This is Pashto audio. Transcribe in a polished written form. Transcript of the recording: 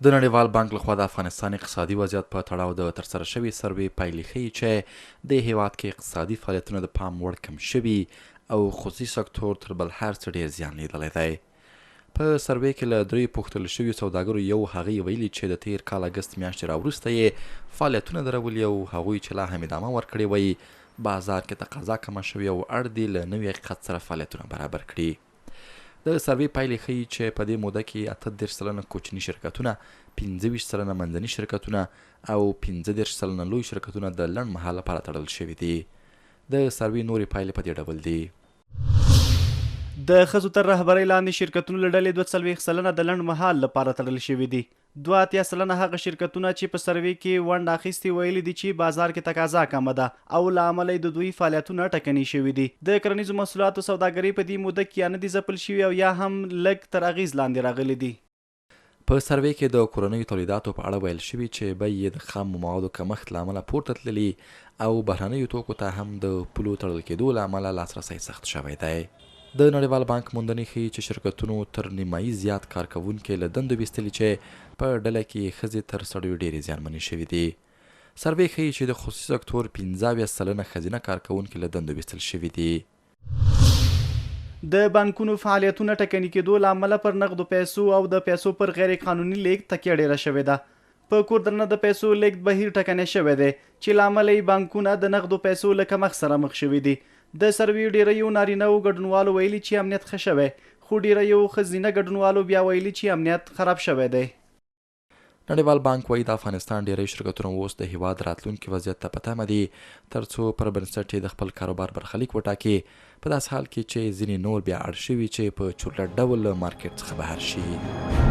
د نړیوال بانک لخوا د افغانستان اقتصادي وضعیت په تړاو د ترسره شوي سروې پایلې ښیي چې د هیواد کې اقتصادي فعالیتونه د پام وړ کم شوي او خصوصي سکتور تر بل هر څه ډېر زیان لیدلی دی. په سروې کې له دریو پوښتل شویو سوداګرو یو هغې ویلي چې د تیر کال اګست میاشتې راوروسته یې فعالیتونه درولي او هغوی چې لا هم ادامه ورکړې وی بازار کې تقاضا کمه شوې او اړ دي له نوي حقیقت سره فعالیتونه برابر کړي. د سروې پایلې ښیي چې په دې موده کې 38% کوچني شرکتونه، 25% منځني شرکتونه او 15% لوی شرکتونه د لنډ مهال لپاره تړل شوي دي. د سروې نورې پایلې په دې ډول دي: د ښځو تر رهبرۍ لاندې شرکتونو له ډلې 42% د لنډ مهال لپاره تړل شوي دي. 82% هغه شرکتونه چې په سروې کې ونډه اخیستې ویلي دي چې بازار کې تقاضا کمه ده او له امله د دوی فعالیتونه ټکني شوي دي. د کرنیزو محصولاتو سوداګري په دې موده کې یا نه دي ځپل شوي او یا هم لږ تر اغیز لاندې راغلي دي. په سروې کې د کورنیو تولیداتو په اړه ویل شوي چې بیې یې د خامو موادو کمښت له امله پورته تللي او بهرنیو توکو ته هم د پولو تړل کېدو له امله لاسرسی سخت شوی دی. د نړیوال بانک موندنې ښیي چې شرکتونو تر نیمایي زیات کارکوونکي له دندو ویستلي چې په ډله کې ښځې تر سړیو ډېرې زیانمنې شوي دي. سروې ښیي چې د خصوصي سکتور 15% ښځینه کارکوونکي له دندو ویستل شوي دي. د بانکونو فعالیتونه ټکني کېدو له امله پر نغدو پیسو او د پیسو پر غیر قانوني لیږد تکیه ډېره شوې ده. په کور دننه د پیسو لیږد بهیر ټکنی شوی دی چې له امله یې بانکونه د نغدو پیسو له کمښت سره مخ شوي دي. د سروې ډیریو نارینه‌و ګډونوالو ویلي چې امنیت ښه شوی، خو ډیریو ښځینه ګډونوالو بیا ویلي چې امنیت خراب شوی دی. نړیوال بانک وایي د افغانستان ډیری شرکتونه اوس د هیواد راتلونکي وضعیت ته په تمه دي ترڅو پر بنسټ یې د خپل کاروبار برخلیک وټاکي، په داسې حال کې چې ځینې نور بیا اړ شوي چې په چورلټ ډول له مارکیټ څخه بهر شي.